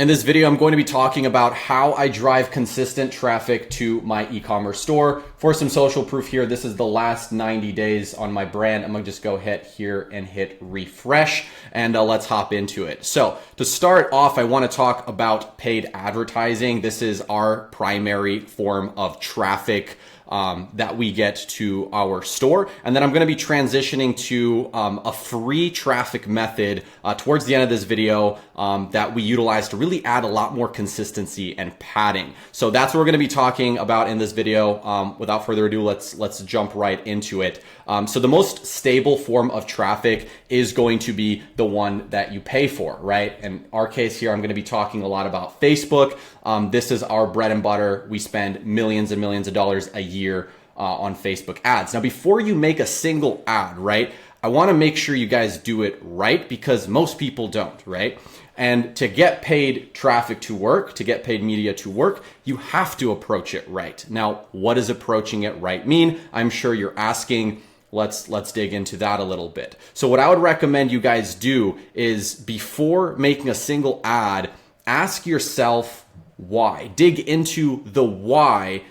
In this video, I'm going to be talking about how I drive consistent traffic to my e-commerce store. For some social proof here, this is the last 90 days on my brand. I'm gonna just go hit here and hit refresh, and let's hop into it. So to start off, I wanna talk about paid advertising. This is our primary form of traffic that we get to our store. And then I'm gonna be transitioning to a free traffic method towards the end of this video that we utilize to really add a lot more consistency and padding. So that's what we're gonna be talking about in this video. Without further ado, let's jump right into it. So the most stable form of traffic is going to be the one that you pay for, right? In our case here, I'm gonna be talking a lot about Facebook. This is our bread and butter. We spend millions and millions of dollars a year on Facebook ads. Now, before you make a single ad, right, I wanna make sure you guys do it right because most people don't, right? And to get paid traffic to work, to get paid media to work, you have to approach it right. Now, what does approaching it right mean? I'm sure you're asking. Let's dig into that a little bit. So what I would recommend you guys do is before making a single ad, ask yourself why. Dig into the why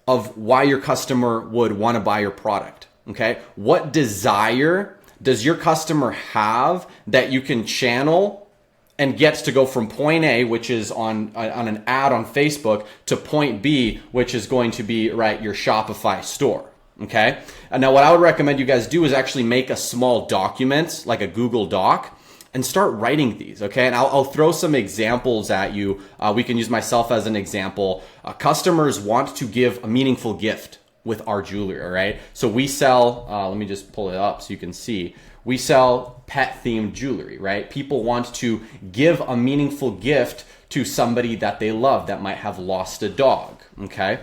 of why your customer would want to buy your product, okay? What desire does your customer have that you can channel and gets to go from point A, which is on an ad on Facebook, to point B, which is going to be, right, your Shopify store, okay? And now what I would recommend you guys do is actually make a small document, like a Google Doc, and start writing these, okay? And I'll throw some examples at you. We can use myself as an example. Customers want to give a meaningful gift with our jewelry, all right? So we sell, let me just pull it up so you can see. We sell pet-themed jewelry, right? People want to give a meaningful gift to somebody that they love that might have lost a dog, okay?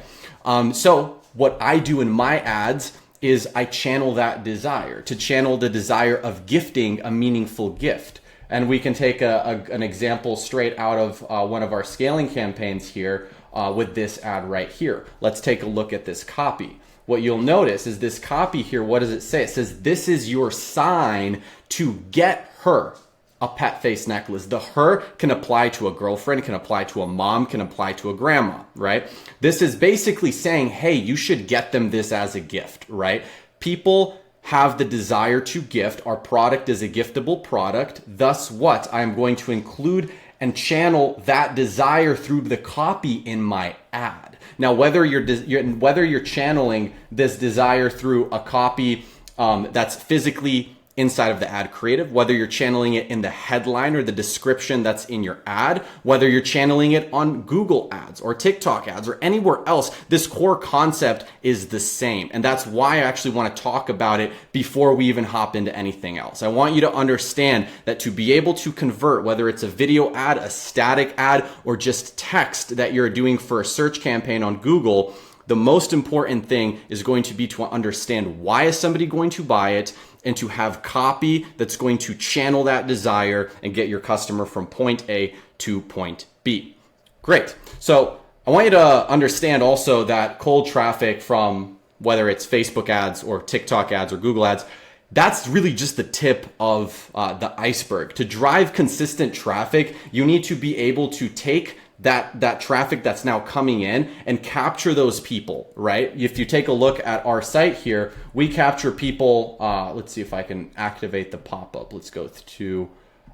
So what I do in my ads is I channel that desire, to channel the desire of gifting a meaningful gift. And we can take an example straight out of one of our scaling campaigns here with this ad right here. Let's take a look at this copy. What you'll notice is this copy here, what does it say? It says, this is your sign to get her a pet face necklace. The her can apply to a girlfriend, can apply to a mom, can apply to a grandma, right? This is basically saying, hey, you should get them this as a gift, right? People have the desire to gift. Our product is a giftable product. Thus what? I'm going to include and channel that desire through the copy in my ad. Now, whether you're channeling this desire through a copy that's physically inside of the ad creative, whether you're channeling it in the headline or the description that's in your ad, whether you're channeling it on Google ads or TikTok ads or anywhere else, this core concept is the same. And that's why I actually want to talk about it before we even hop into anything else. I want you to understand that to be able to convert, whether it's a video ad, a static ad, or just text that you're doing for a search campaign on Google, the most important thing is going to be to understand why is somebody going to buy it, and to have copy that's going to channel that desire and get your customer from point A to point B. Great. So I want you to understand also that cold traffic from whether it's Facebook ads or TikTok ads or Google ads, that's really just the tip of the iceberg. To drive consistent traffic, you need to be able to take that traffic that's now coming in and capture those people, right? If you take a look at our site here, we capture people. Let's see if I can activate the pop-up. Let's go to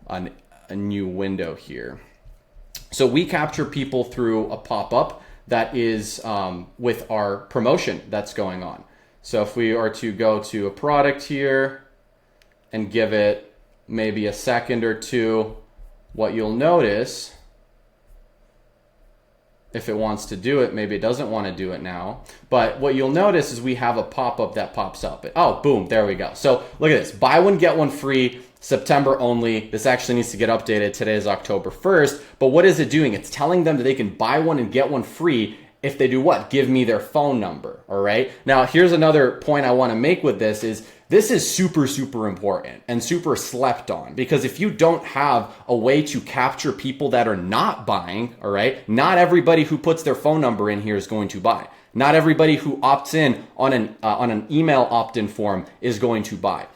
a new window here. So we capture people through a pop-up that is with our promotion that's going on. So if we are to go to a product here and give it maybe a second or two, what you'll notice, if it wants to do it, maybe it doesn't want to do it now. But what you'll notice is we have a pop-up that pops up. Oh, boom, there we go. So look at this, buy one, get one free, September only. This actually needs to get updated. Today is October 1st. But what is it doing? It's telling them that they can buy one and get one free if they do what? Give me their phone number, all right? Now, here's another point I want to make with this is super, super important and super slept on, because if you don't have a way to capture people that are not buying, all right, not everybody who puts their phone number in here is going to buy. Not everybody who opts in on an email opt-in form is going to buy.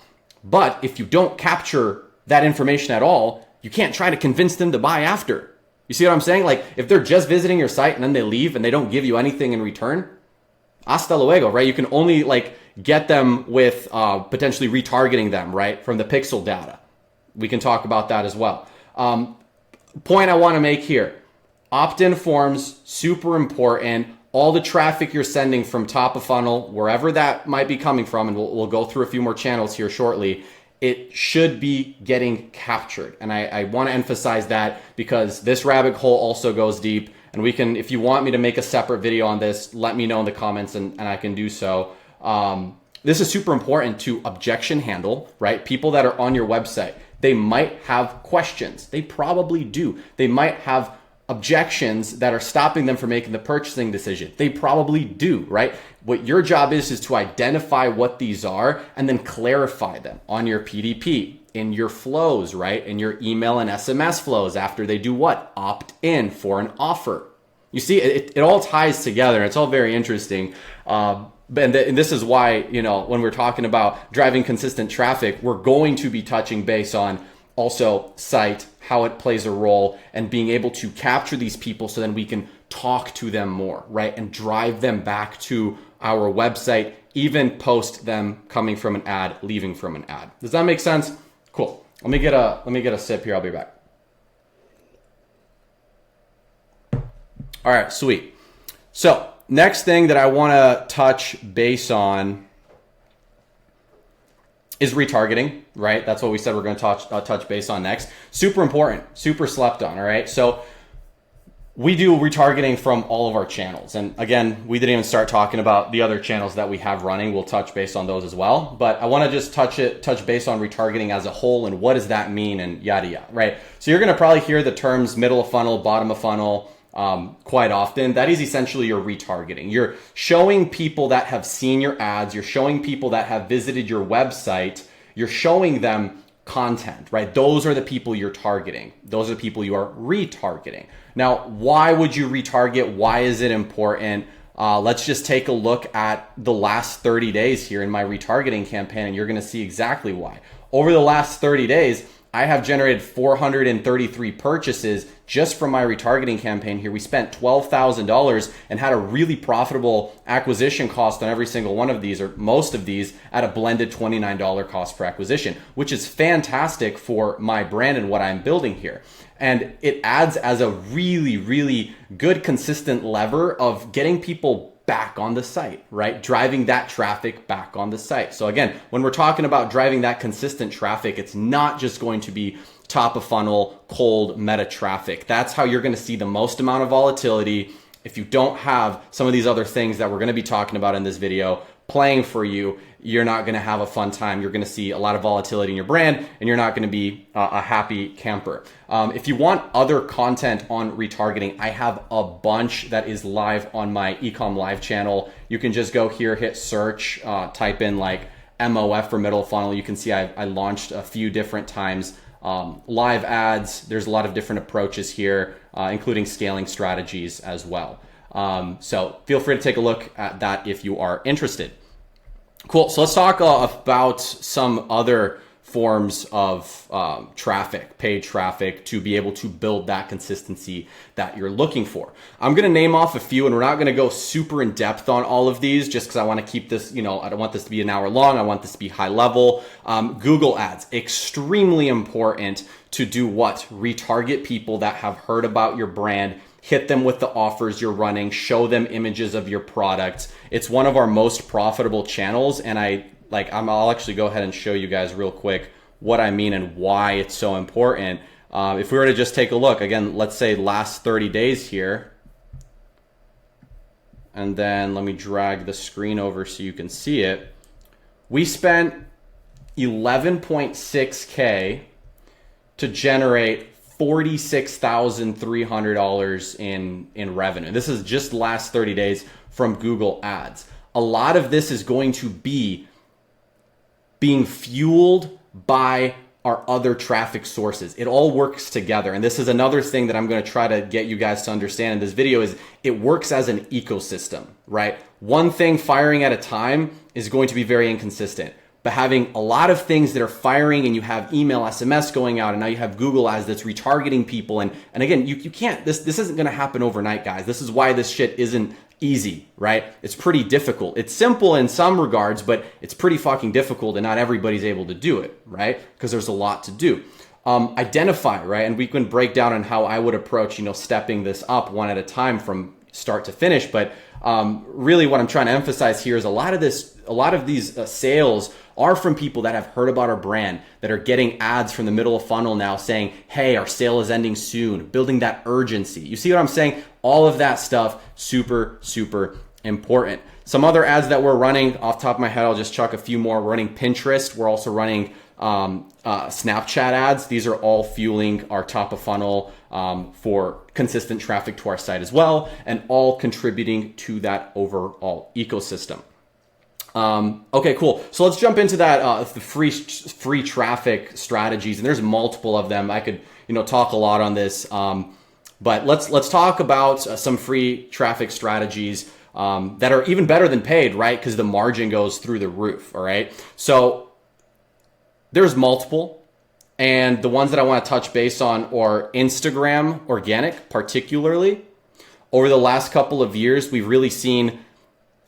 But if you don't capture that information at all, you can't try to convince them to buy after. You see what I'm saying? Like if they're just visiting your site and then they leave and they don't give you anything in return, hasta luego, right? You can only like get them with potentially retargeting them, right? From the pixel data. We can talk about that as well. Point I want to make here, opt-in forms, super important. All the traffic you're sending from top of funnel, wherever that might be coming from, and we'll go through a few more channels here shortly, it should be getting captured. And I want to emphasize that because this rabbit hole also goes deep. And we can, if you want me to make a separate video on this, let me know in the comments and I can do so. This is super important to objection handle, right? People that are on your website, they might have questions. They probably do. They might have objections that are stopping them from making the purchasing decision. They probably do, right? What your job is to identify what these are and then clarify them on your PDP, in your flows, right? In your email and SMS flows after they do what? Opt in for an offer. You see, it all ties together. It's all very interesting. And this is why, you know, when we're talking about driving consistent traffic, we're going to be touching base on also site, how it plays a role, and being able to capture these people so then we can talk to them more, right? And drive them back to our website, even post them coming from an ad, leaving from an ad. Does that make sense? Cool. Let me get a sip here. I'll be back. All right, sweet. So next thing that I want to touch base on is retargeting, right? That's what we said we're going to touch base on next. Super important, super slept on, all right? So we do retargeting from all of our channels. And again, we didn't even start talking about the other channels that we have running. We'll touch base on those as well. But I want to just touch base on retargeting as a whole and what does that mean and yada, yada, right? So you're going to probably hear the terms middle of funnel, bottom of funnel, quite often. That is essentially your retargeting. You're showing people that have seen your ads, you're showing people that have visited your website, you're showing them content, right? Those are the people you're targeting. Those are the people you are retargeting. Now, why would you retarget? Why is it important? Let's just take a look at the last 30 days here in my retargeting campaign, and you're going to see exactly why. Over the last 30 days, I have generated 433 purchases just from my retargeting campaign here. We spent $12,000 and had a really profitable acquisition cost on every single one of these, or most of these, at a blended $29 cost per acquisition, which is fantastic for my brand and what I'm building here. And it adds as a really, really good, consistent lever of getting people back on the site, right? Driving that traffic back on the site. So again, when we're talking about driving that consistent traffic, it's not just going to be top of funnel, cold meta traffic. That's how you're going to see the most amount of volatility. If you don't have some of these other things that we're going to be talking about in this video playing for you, you're not going to have a fun time. You're going to see a lot of volatility in your brand and you're not going to be a happy camper. If you want other content on retargeting, I have a bunch that is live on my Ecom Live channel. You can just go here, hit search, type in like MOF for middle funnel. You can see I launched a few different times. Live ads, there's a lot of different approaches here, including scaling strategies as well. So feel free to take a look at that if you are interested. Cool. So let's talk about some other forms of traffic, paid traffic, to be able to build that consistency that you're looking for. I'm going to name off a few, and we're not going to go super in depth on all of these just because I want to keep this, I don't want this to be an hour long. I want this to be high level. Google ads, extremely important to do what? Retarget people that have heard about your brand, hit them with the offers you're running, show them images of your product. It's one of our most profitable channels, and I'll actually go ahead and show you guys real quick what I mean and why it's so important. If we were to just take a look, again, let's say last 30 days here, and then let me drag the screen over so you can see it. We spent 11.6K to generate $46,300 in revenue. This is just the last 30 days from Google ads. A lot of this is going to be being fueled by our other traffic sources. It all works together. And this is another thing that I'm going to try to get you guys to understand in this video is it works as an ecosystem, right? One thing firing at a time is going to be very inconsistent. but having a lot of things that are firing, and you have email, SMS going out, and now you have Google ads that's retargeting people. And again, you can't, this isn't going to happen overnight, guys. This is why this shit isn't easy, right? It's pretty difficult. It's simple in some regards, but it's pretty fucking difficult, and not everybody's able to do it, right? Because there's a lot to do. Identify, right? And we can break down on how I would approach, stepping this up one at a time from start to finish. But really what I'm trying to emphasize here is a lot of these sales are from people that have heard about our brand, that are getting ads from the middle of funnel now saying, hey, our sale is ending soon, building that urgency. You see what I'm saying? All of that stuff, super, super important. Some other ads that we're running, off the top of my head, I'll just chuck a few more. We're running Pinterest. We're also running Snapchat ads. These are all fueling our top of funnel for consistent traffic to our site as well, and all contributing to that overall ecosystem. Okay, cool. So let's jump into that the free traffic strategies, and there's multiple of them. I could talk a lot on this, but let's talk about some free traffic strategies that are even better than paid, right? Because the margin goes through the roof. All right, so there's multiple, and the ones that I want to touch base on are Instagram organic. Particularly over the last couple of years, we've really seen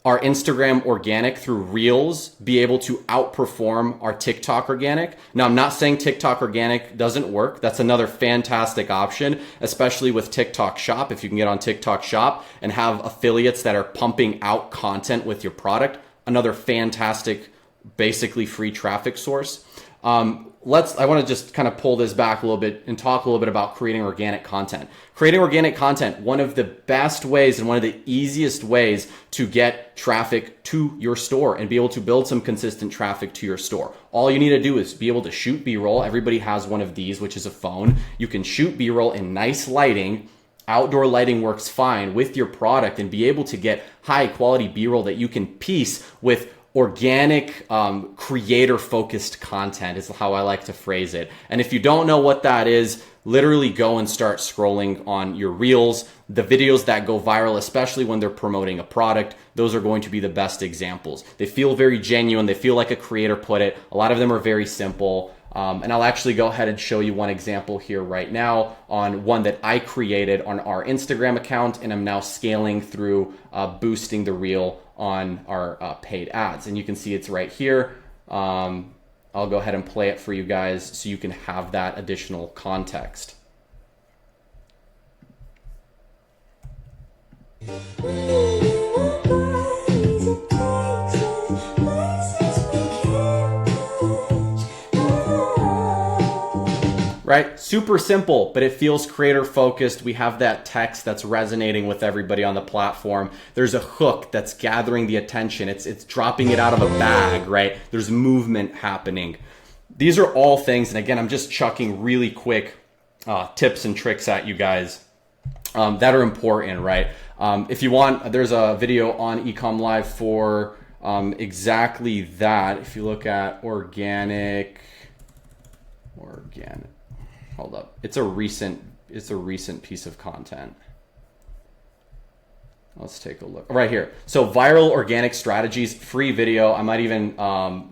our Instagram organic through Reels be able to outperform our TikTok organic. Now, I'm not saying TikTok organic doesn't work. That's another fantastic option, especially with TikTok Shop. If you can get on TikTok Shop and have affiliates that are pumping out content with your product, another fantastic, basically free traffic source. I want to just kind of pull this back a little bit and talk a little bit about creating organic content. Creating organic content, one of the best ways and one of the easiest ways to get traffic to your store and be able to build some consistent traffic to your store. All you need to do is be able to shoot B-roll. Everybody has one of these, which is a phone. You can shoot B-roll in nice lighting. Outdoor lighting works fine with your product, and be able to get high quality B-roll that you can piece with organic, creator-focused content is how I like to phrase it. And if you don't know what that is, literally go and start scrolling on your Reels. The videos that go viral, especially when they're promoting a product, those are going to be the best examples. They feel very genuine. They feel like a creator put it. A lot of them are very simple. And I'll actually go ahead and show you one example here right now on one that I created on our Instagram account, and I'm now scaling through boosting the reel on our paid ads. And you can see it's right here. I'll go ahead and play it for you guys so you can have that additional context. Right? Super simple, but it feels creator focused. We have that text that's resonating with everybody on the platform. There's a hook that's gathering the attention. It's dropping it out of a bag, right? There's movement happening. These are all things, and again, I'm just chucking really quick tips and tricks at you guys that are important, right? If you want, there's a video on Ecom Live for exactly that. If you look at organic. Hold up. It's a recent piece of content. Let's take a look right here. So viral organic strategies, free video. I might even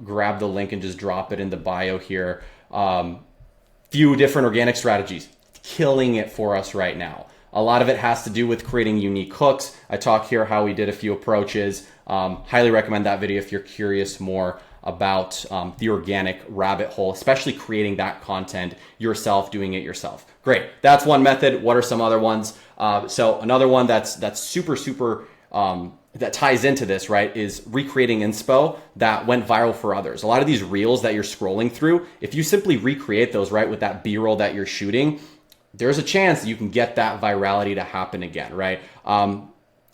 grab the link and just drop it in the bio here. Few different organic strategies, killing it for us right now. A lot of it has to do with creating unique hooks. I talk here how we did a few approaches. Highly recommend that video if you're curious more about the organic rabbit hole, especially creating that content yourself, doing it yourself. Great. That's one method. What are some other ones? So another one that's super that ties into this, right, is recreating inspo that went viral for others. A lot of these reels that you're scrolling through, if you simply recreate those, right, with that B-roll that you're shooting, there's a chance that you can get that virality to happen again, right?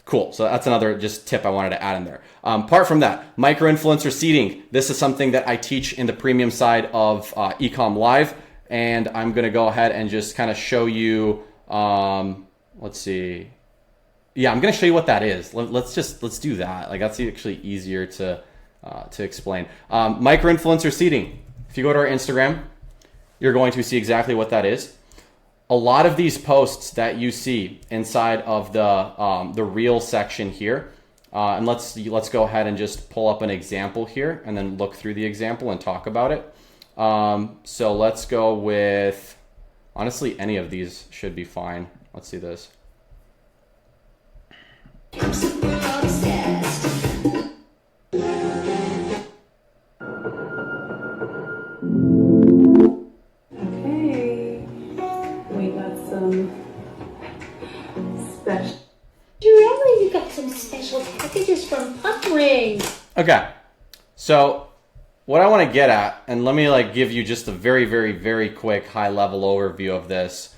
Cool. So that's another just tip I wanted to add in there. Apart from that, micro-influencer seeding. This is something that I teach in the premium side of Ecom Live. And I'm going to go ahead and just kind of show you, let's see. Yeah, I'm going to show you what that is. Let's do that. Like, that's actually easier to explain. Micro-influencer seeding. If you go to our Instagram, you're going to see exactly what that is. A lot of these posts that you see inside of the reel section here, And let's go ahead and just pull up an example here and then look through the example and talk about it. So let's go with, honestly, any of these should be fine. Let's see this. I'm super obsessed. Okay, we got some special. Really, you got some special packages from Puck Ring. Okay, so what I want to get at, and let me like give you just a very, very, very quick high level overview of this.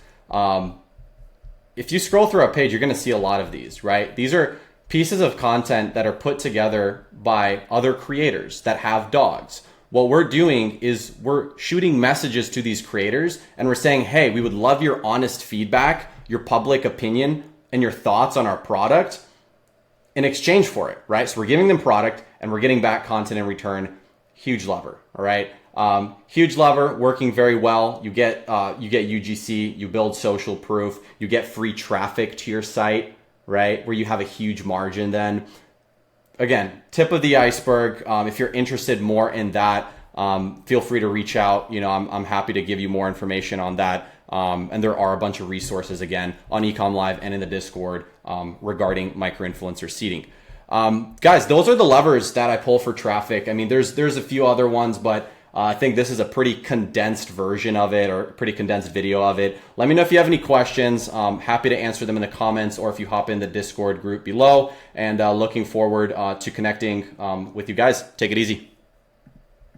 If you scroll through our page, you're going to see a lot of these, right? These are pieces of content that are put together by other creators that have dogs. What we're doing is we're shooting messages to these creators and we're saying, hey, we would love your honest feedback, your public opinion, and your thoughts on our product in exchange for it, right? So we're giving them product and we're getting back content in return. Huge lever, all right? Huge lever, working very well. You get UGC, you build social proof, you get free traffic to your site, right? Where you have a huge margin then. Again, tip of the iceberg. If you're interested more in that, feel free to reach out. You know, I'm happy to give you more information on that. And there are a bunch of resources again on Ecom Live and in the Discord regarding micro-influencer seeding. Guys, those are the levers that I pull for traffic. I mean, there's a few other ones, but I think this is a pretty condensed version of it, or pretty condensed video of it. Let me know if you have any questions. Happy to answer them in the comments, or if you hop in the Discord group below. And looking forward to connecting with you guys. Take it easy.